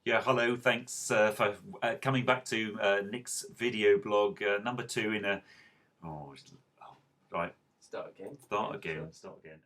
Yeah, hello. Thanks for coming back to Nick's video blog number two in a. Oh, oh, right. Start again. Start Yeah, again. sure. Start again.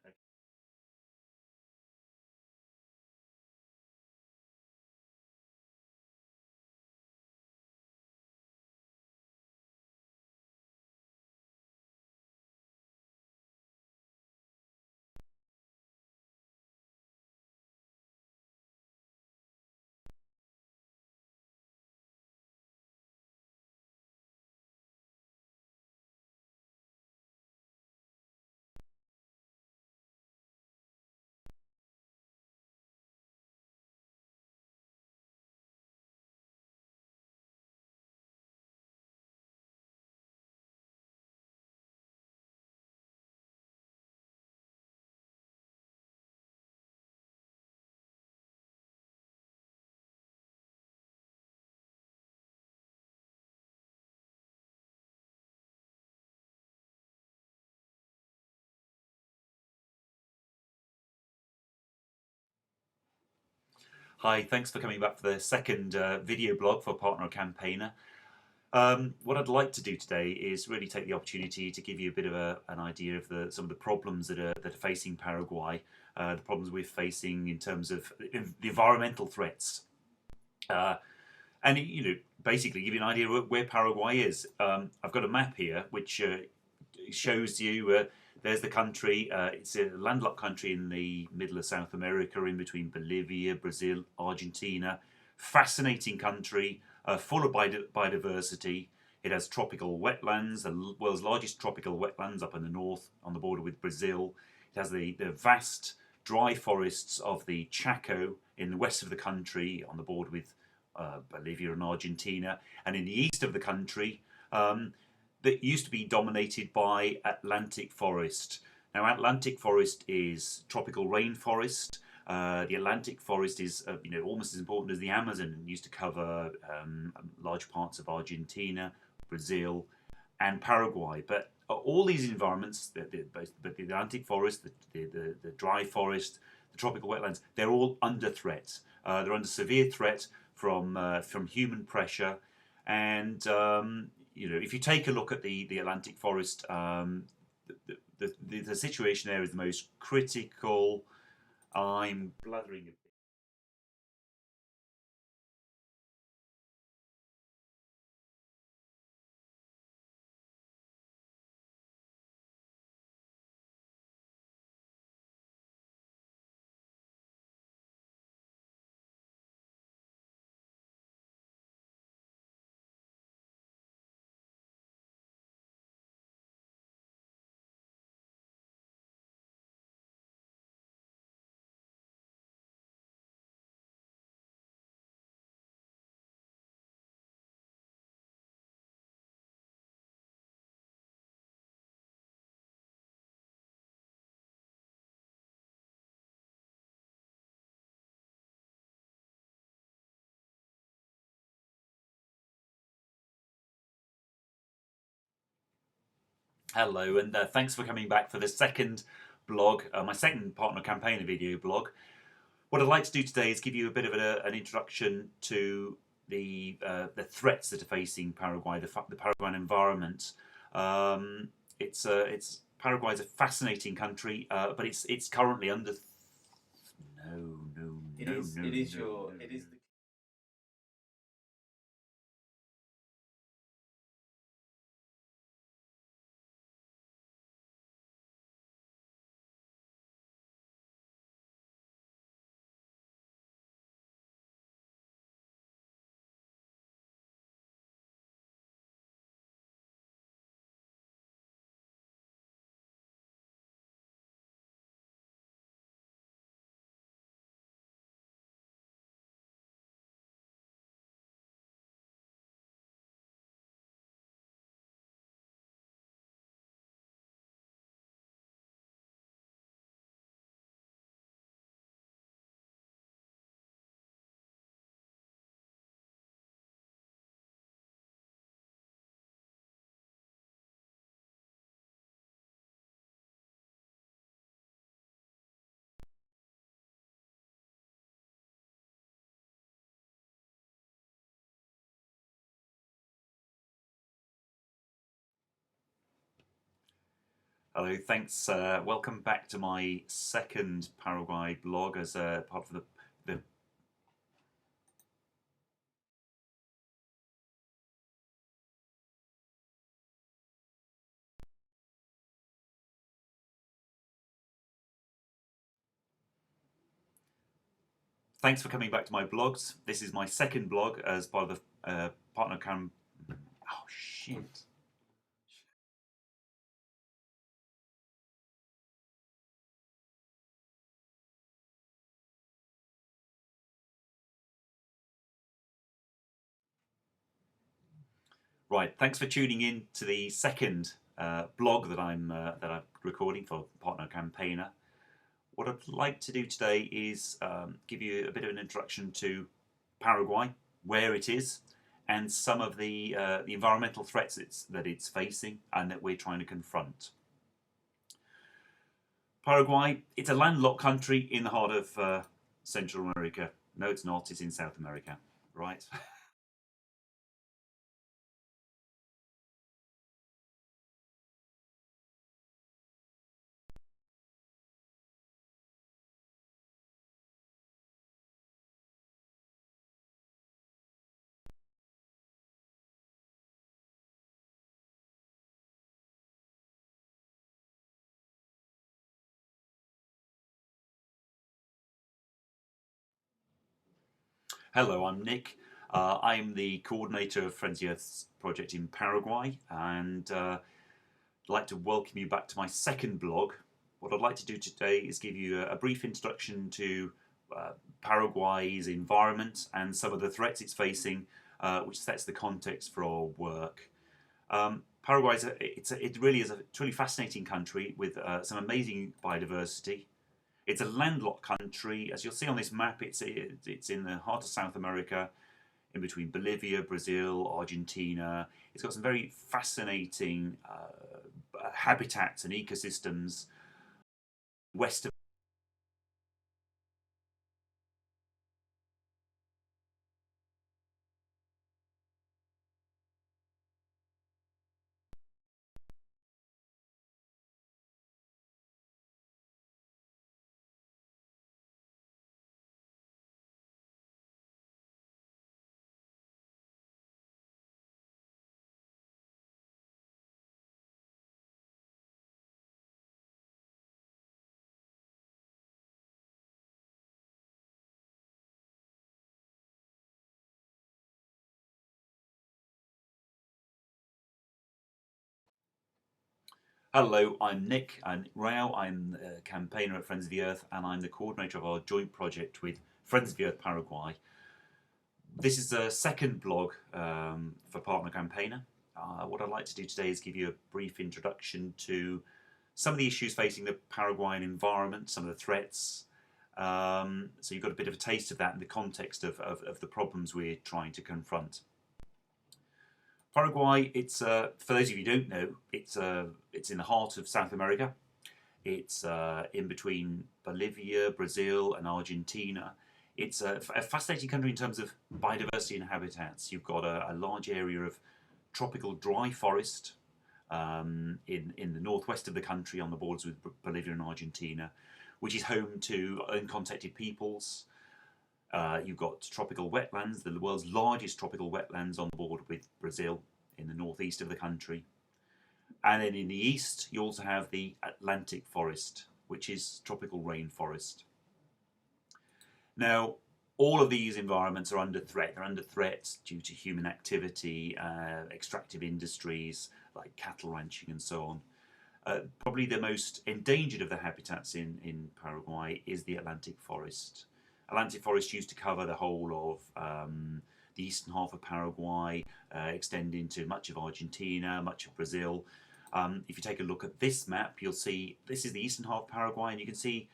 Hi, thanks for coming back for the second video blog for Partner Campaigner. What I'd like to do today is really take the opportunity to give you a bit of an idea of some of the problems that are facing Paraguay, the problems we're facing in terms of the environmental threats. And basically give you an idea of where Paraguay is. I've got a map here which shows you there's the country. It's a landlocked country in the middle of South America, in between Bolivia, Brazil, Argentina. Fascinating country, full of biodiversity. It has tropical wetlands, the world's largest tropical wetlands up in the north on the border with Brazil. It has the vast dry forests of the Chaco in the west of the country on the border with Bolivia and Argentina. And in the east of the country, that used to be dominated by Atlantic forest. Now, Atlantic forest is tropical rainforest. The Atlantic forest is, almost as important as the Amazon. It used to cover large parts of Argentina, Brazil, and Paraguay. But all these environments, the Atlantic forest, the dry forest, the tropical wetlands, they're all under threat. They're under severe threat from human pressure, and if you take a look at the Atlantic forest, the situation there is the most critical. I'm blathering a bit. Hello, and thanks for coming back for the second blog, my second Partner Campaigner video blog. What I'd like to do today is give you a bit of an introduction to the threats that are facing Paraguay, the Paraguayan environment. It's Paraguay is a fascinating country, but it's currently under. No, no, It no, is. no, It is no, your. no, It is no. the Hello, thanks. Welcome back to my second Paraguay blog as part of the. Thanks for coming back to my blogs. This is my second blog as part of the partner cam. Oh shit! Right. Thanks for tuning in to the second blog that I'm recording for Partner Campaigner. What I'd like to do today is give you a bit of an introduction to Paraguay, where it is, and some of the environmental threats that it's facing and that we're trying to confront. Paraguay, it's a landlocked country in the heart of Central America. No, it's not. It's in South America, right? Hello, I'm Nick. I'm the coordinator of Friends of the Earth's project in Paraguay, and I'd like to welcome you back to my second blog. What I'd like to do today is give you a brief introduction to Paraguay's environment and some of the threats it's facing, which sets the context for our work. Paraguay it really is a truly fascinating country with some amazing biodiversity. It's a landlocked country, as you'll see on this map. It's in the heart of South America, in between Bolivia, Brazil, Argentina. It's got some very fascinating habitats and ecosystems west of. Hello, I'm Nick. I'm Rao. I'm a campaigner at Friends of the Earth, and I'm the coordinator of our joint project with Friends of the Earth Paraguay. This is the second blog for Partner Campaigner. What I'd like to do today is give you a brief introduction to some of the issues facing the Paraguayan environment, some of the threats. So you've got a bit of a taste of that in the context of the problems we're trying to confront. Paraguay, it's for those of you who don't know, it's in the heart of South America. It's in between Bolivia, Brazil, and Argentina. It's a fascinating country in terms of biodiversity and habitats. You've got a large area of tropical dry forest in the northwest of the country on the borders with Bolivia and Argentina, which is home to uncontacted peoples. You've got tropical wetlands, the world's largest tropical wetlands on the border with Brazil in the northeast of the country. And then in the east, you also have the Atlantic forest, which is tropical rainforest. Now, all of these environments are under threat. They're under threat due to human activity, extractive industries like cattle ranching and so on. Probably the most endangered of the habitats in Paraguay is the Atlantic forest. Atlantic forest used to cover the whole of the eastern half of Paraguay, extending to much of Argentina, much of Brazil. If you take a look at this map, you'll see this is the eastern half of Paraguay, and you can see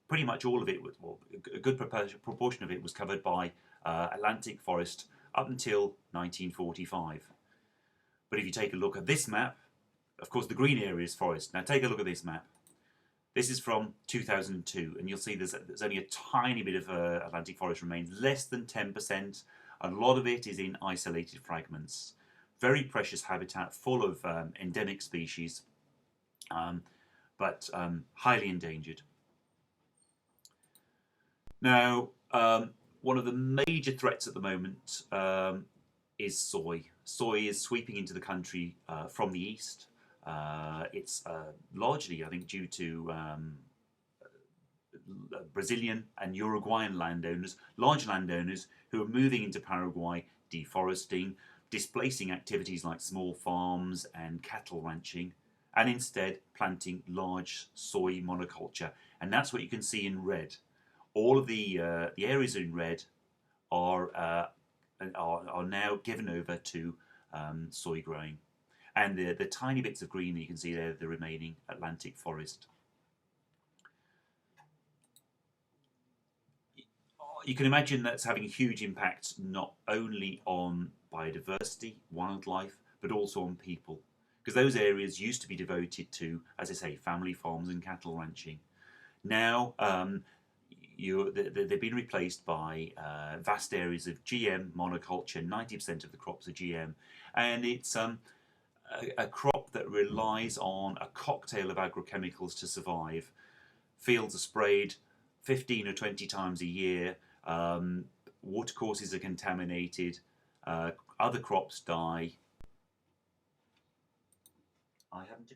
pretty much all of it, well, a good proportion of it was covered by Atlantic forest up until 1945. But if you take a look at this map, of course the green area is forest. Now take a look at this map. This is from 2002, and you'll see there's only a tiny bit of Atlantic forest remains, less than 10%. A lot of it is in isolated fragments. Very precious habitat, full of endemic species, but highly endangered. Now, one of the major threats at the moment is soy. Soy is sweeping into the country from the east. It's largely, I think, due to Brazilian and Uruguayan landowners, large landowners who are moving into Paraguay, deforesting, displacing activities like small farms and cattle ranching, and instead planting large soy monoculture. And that's what you can see in red. All of the areas in red are now given over to soy growing, and the tiny bits of green that you can see there, the remaining Atlantic forest. You can imagine that's having a huge impact not only on biodiversity, wildlife, but also on people, because those areas used to be devoted to, as I say, family farms and cattle ranching. Now they've been replaced by vast areas of GM monoculture. 90% of the crops are GM, and it's a crop that relies on a cocktail of agrochemicals to survive. Fields are sprayed 15 or 20 times a year. Watercourses are contaminated. Other crops die. I haven't.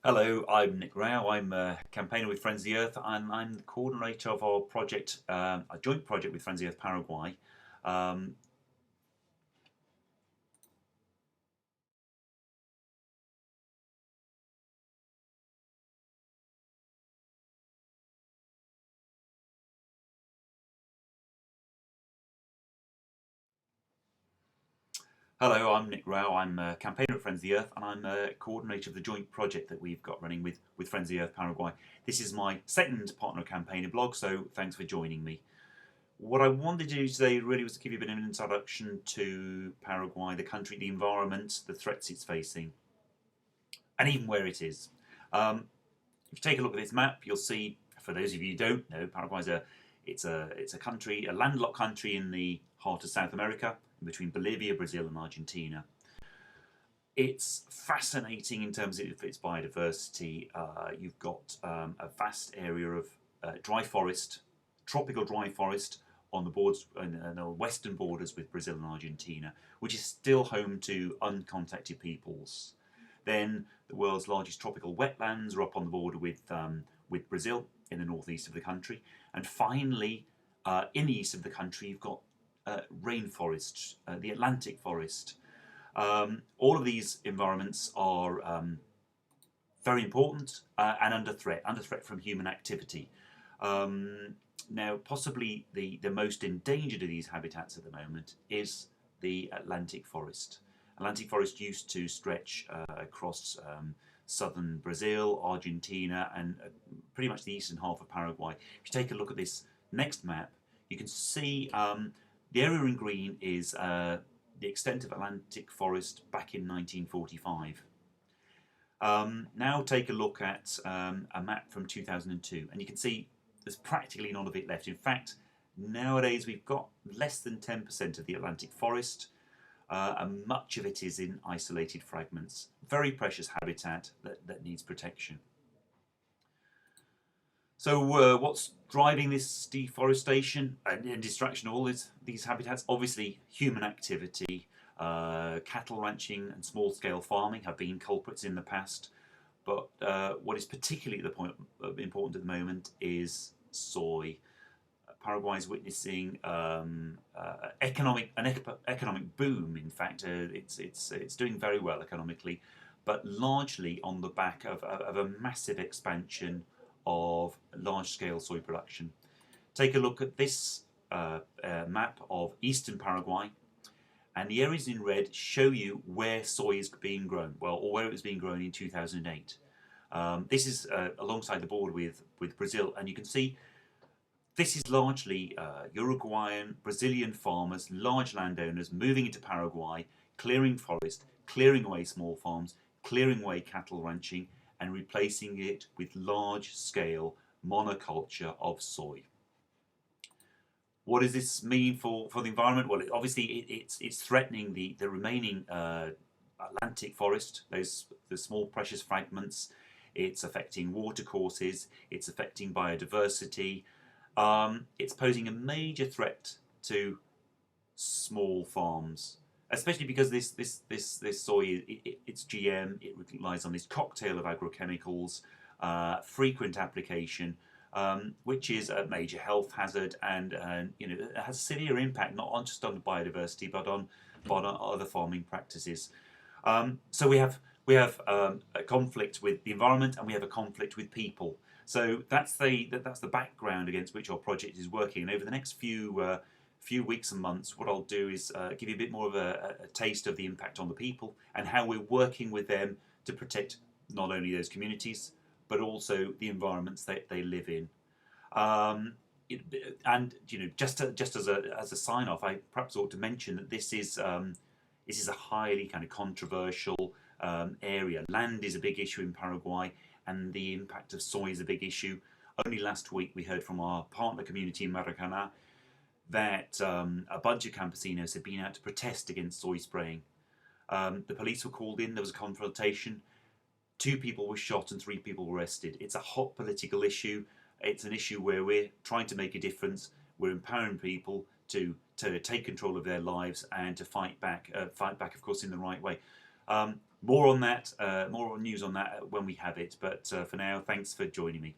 Hello, I'm Nick Rao. I'm a campaigner with Friends of the Earth, and I'm the coordinator of our project, a joint project with Friends of the Earth Paraguay. Um, Hello, I'm Nick Rao. I'm a campaigner at Friends of the Earth, and I'm a coordinator of the joint project that we've got running with Friends of the Earth Paraguay. This is my second partner campaigner blog, so thanks for joining me. What I wanted to do today really was to give you a bit of an introduction to Paraguay, the country, the environment, the threats it's facing, and even where it is. If you take a look at this map, you'll see, for those of you who don't know, Paraguay's a country, a landlocked country in the heart of South America, in between Bolivia, Brazil, and Argentina. It's fascinating in terms of its biodiversity. You've got a vast area of dry forest, tropical dry forest on the borders and the western borders with Brazil and Argentina, which is still home to uncontacted peoples. Then the world's largest tropical wetlands are up on the border with Brazil in the northeast of the country, and finally, in the east of the country, you've got rainforest, the Atlantic forest. All of these environments are very important and under threat from human activity. Now, possibly the most endangered of these habitats at the moment is the Atlantic forest. Atlantic forest used to stretch across southern Brazil, Argentina, and pretty much the eastern half of Paraguay. If you take a look at this next map, you can see the area in green is the extent of Atlantic forest back in 1945. Now take a look at a map from 2002, and you can see there's practically none of it left. In fact, nowadays we've got less than 10% of the Atlantic forest, and much of it is in isolated fragments. Very precious habitat that needs protection. So what's driving this deforestation and destruction of all these habitats? Obviously, human activity. Cattle ranching and small-scale farming have been culprits in the past, but what is particularly important at the moment is soy. Paraguay is witnessing an economic boom. In fact, it's doing very well economically, but largely on the back of a massive expansion of large-scale soy production. Take a look at this map of eastern Paraguay, and the areas in red show you where soy is being grown, well, or where it was being grown in 2008. This is alongside the border with Brazil, and you can see this is largely Uruguayan, Brazilian farmers, large landowners moving into Paraguay, clearing forest, clearing away small farms, clearing away cattle ranching, and replacing it with large-scale monoculture of soy. What does this mean for the environment? Well, obviously it's threatening the remaining Atlantic forest, the small precious fragments. It's affecting watercourses. It's affecting biodiversity. It's posing a major threat to small farms, especially because this soy, it's GM. It relies on this cocktail of agrochemicals, frequent application, which is a major health hazard, and it has a severe impact not just on biodiversity but on other farming practices. So we have a conflict with the environment, and we have a conflict with people. So that's the background against which our project is working. And over the next few weeks and months, what I'll do is give you a bit more of a taste of the impact on the people and how we're working with them to protect not only those communities but also the environments that they live in. And just as a sign off, I perhaps ought to mention that this is a highly kind of controversial area. Land is a big issue in Paraguay, and the impact of soy is a big issue. Only last week we heard from our partner community in Maracanã that a bunch of campesinos had been out to protest against soy spraying. The police were called in, there was a confrontation. 2 people were shot and 3 people were arrested. It's a hot political issue. It's an issue where we're trying to make a difference. We're empowering people to take control of their lives and to fight back, of course, in the right way. more on that, more news on that when we have it. But for now, thanks for joining me.